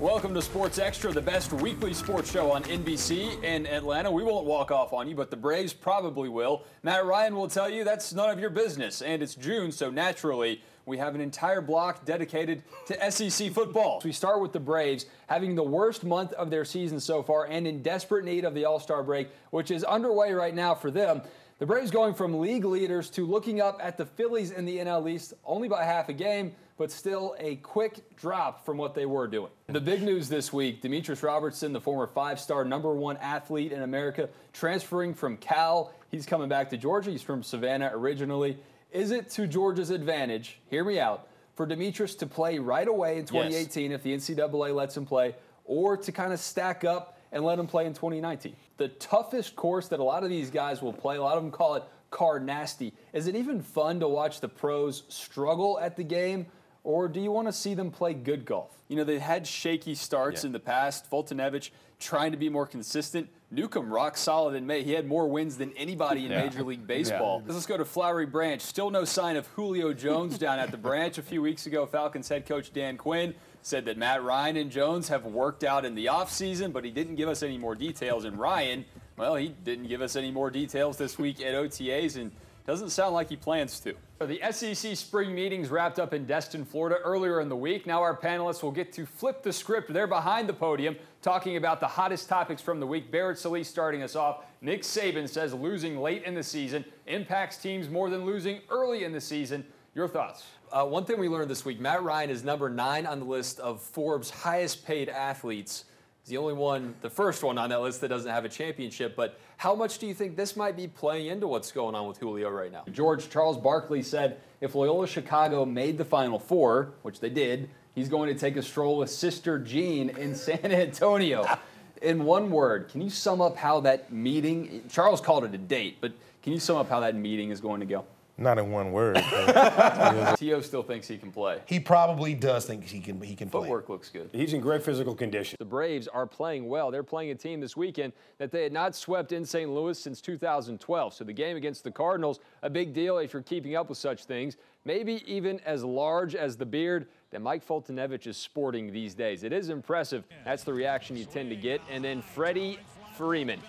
Welcome to Sports Extra, the best weekly sports show on NBC in Atlanta. We won't walk off on you, but the Braves probably will. Matt Ryan will tell you that's none of your business, and it's June, so naturally we have an entire block dedicated to SEC football. We start with the Braves having the worst month of their season so far and in desperate need of the All-Star break, which is underway right now for them. The Braves going from league leaders to looking up at the Phillies in the NL East only by half a game, but still a quick drop from what they were doing. The big news this week, Demetrius Robertson, the former five-star #1 athlete in America, transferring from Cal. He's coming back to Georgia. He's from Savannah originally. Is it to Georgia's advantage, hear me out, for Demetrius to play right away in 2018 if the NCAA lets him play, or to kind of stack up and let him play in 2019? The toughest course that a lot of these guys will play, a lot of them call it car nasty. Is it even fun to watch the pros struggle at the game, or do you want to see them play good golf? You know, they had shaky starts in the past. Foltynewicz trying to be more consistent. Newcomb rock solid in May. He had more wins than anybody in Major League Baseball. Let's go to Flowery Branch. Still no sign of Julio Jones down at the Branch. A few weeks ago, Falcons head coach Dan Quinn said that Matt Ryan and Jones have worked out in the offseason, but he didn't give us any more details. And Ryan, well, he didn't give us any more details this week at OTAs, and doesn't sound like he plans to. The SEC spring meetings wrapped up in Destin, Florida earlier in the week. Now our panelists will get to flip the script. They're behind the podium talking about the hottest topics from the week. Barrett Sallee starting us off. Nick Saban says losing late in the season impacts teams more than losing early in the season. Your thoughts? One thing we learned this week, Matt Ryan is #9 on the list of Forbes' highest paid athletes. He's the only one, the first one on that list that doesn't have a championship. But how much do you think this might be playing into what's going on with Julio right now? George Charles Barkley said if Loyola Chicago made the Final Four, which they did, he's going to take a stroll with Sister Jean in San Antonio. In one word, can you sum up how that meeting, Charles called it a date, but can you sum up how that meeting is going to go? Not in one word. T.O. still thinks he can play. He probably does think he can play. Footwork looks good. He's in great physical condition. The Braves are playing well. They're playing a team this weekend that they had not swept in St. Louis since 2012. So the game against the Cardinals, a big deal if you're keeping up with such things. Maybe even as large as the beard that Mike Foltynewicz is sporting these days. It is impressive. That's the reaction you tend to get. And then Freddie Freeman.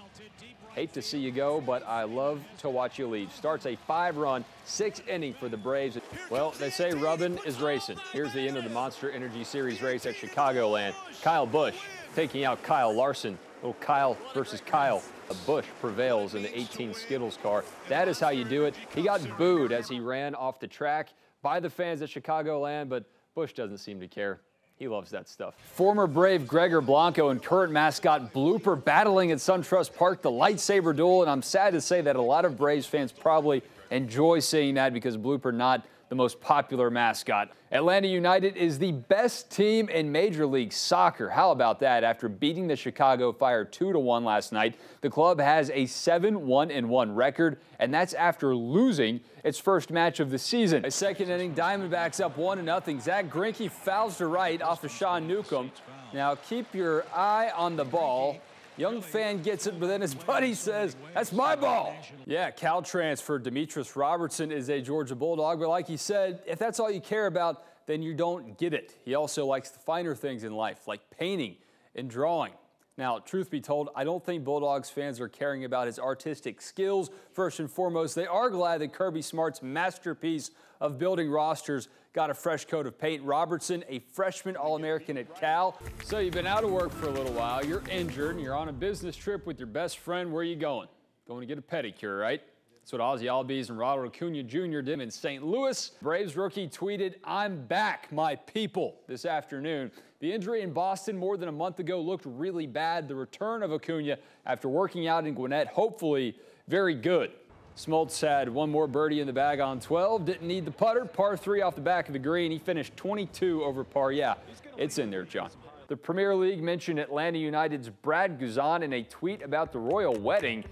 Hate to see you go, but I love to watch you leave. Starts a 5-run, 6th inning for the Braves. Well, they say rubbing is racing. Here's the end of the Monster Energy Series race at Chicagoland. Kyle Busch taking out Kyle Larson. Little Kyle versus Kyle. Busch prevails in the 18 Skittles car. That is how you do it. He got booed as he ran off the track by the fans at Chicagoland, but Busch doesn't seem to care. He loves that stuff. Former Brave Gregor Blanco and current mascot Blooper battling at SunTrust Park, the lightsaber duel, and I'm sad to say that a lot of Braves fans probably enjoy seeing that because Blooper not the most popular mascot. Atlanta United is the best team in Major League Soccer. How about that? After beating the Chicago Fire 2-1 last night, the club has a 7-1-1 record, and that's after losing its first match of the season. A second inning, Diamondbacks up 1-0. Zach Greinke fouls to right off of Sean Newcomb. Now keep your eye on the ball. Young fan gets it, but then his buddy says, that's my ball. Yeah, Cal transfer Demetrius Robertson is a Georgia Bulldog, but like he said, if that's all you care about, then you don't get it. He also likes the finer things in life, like painting and drawing. Now, truth be told, I don't think Bulldogs fans are caring about his artistic skills. First and foremost, they are glad that Kirby Smart's masterpiece of building rosters got a fresh coat of paint. Robertson, a freshman All-American at Cal. So you've been out of work for a little while. You're injured, and you're on a business trip with your best friend. Where are you going? Going to get a pedicure, right? That's what Ozzie Albies and Ronald Acuna Jr. did in St. Louis. Braves rookie tweeted, "I'm back, my people," this afternoon. The injury in Boston more than a month ago looked really bad. The return of Acuna after working out in Gwinnett, hopefully very good. Smoltz had one more birdie in the bag on 12. Didn't need the putter. Par 3 off the back of the green. He finished 22 over par. Yeah, it's in there, John. The Premier League mentioned Atlanta United's Brad Guzan in a tweet about the royal wedding,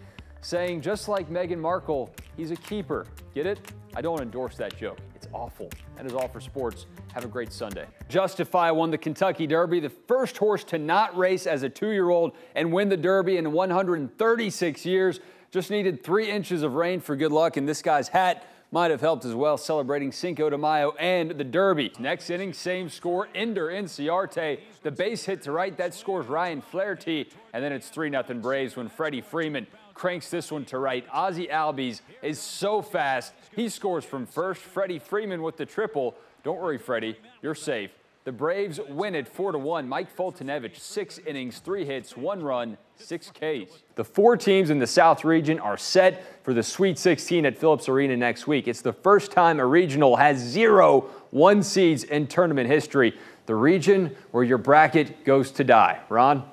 saying, just like Meghan Markle, he's a keeper. Get it? I don't endorse that joke. It's awful. That is all for sports. Have a great Sunday. Justify won the Kentucky Derby, the first horse to not race as a 2-year-old and win the Derby in 136 years. Just needed 3 inches of rain for good luck, and this guy's hat might have helped as well, celebrating Cinco de Mayo and the Derby. Next inning, same score, Ender Inciarte. The base hit to right, that scores Ryan Flaherty, and then it's 3-0 Braves when Freddie Freeman cranks this one to right. Ozzie Albies is so fast, he scores from first. Freddie Freeman with the triple. Don't worry, Freddie, you're safe. The Braves win it 4-1. Mike Foltynewicz, 6 innings, 3 hits, 1 run, 6 Ks. The 4 teams in the South region are set for the Sweet 16 at Phillips Arena next week. It's the first time a regional has 0 1 seeds in tournament history. The region where your bracket goes to die. Ron?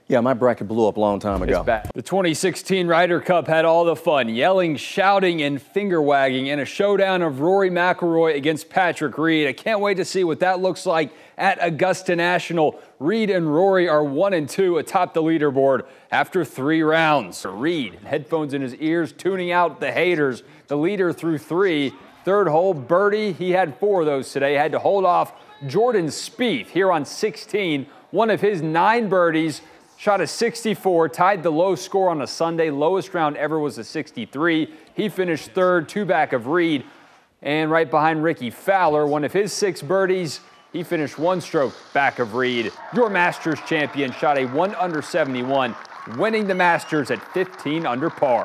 Yeah, my bracket blew up a long time ago. The 2016 Ryder Cup had all the fun, yelling, shouting, and finger-wagging in a showdown of Rory McIlroy against Patrick Reed. I can't wait to see what that looks like at Augusta National. Reed and Rory are 1-2 atop the leaderboard after 3 rounds. Reed, headphones in his ears, tuning out the haters. The leader through 3. Third hole, birdie. He had 4 of those today. Had to hold off Jordan Spieth here on 16. One of his 9 birdies. Shot a 64, tied the low score on a Sunday. Lowest round ever was a 63. He finished 3rd, 2 back of Reed. And right behind Ricky Fowler, one of his 6 birdies, he finished 1 stroke back of Reed. Your Masters champion shot a 1 under 71, winning the Masters at 15 under par.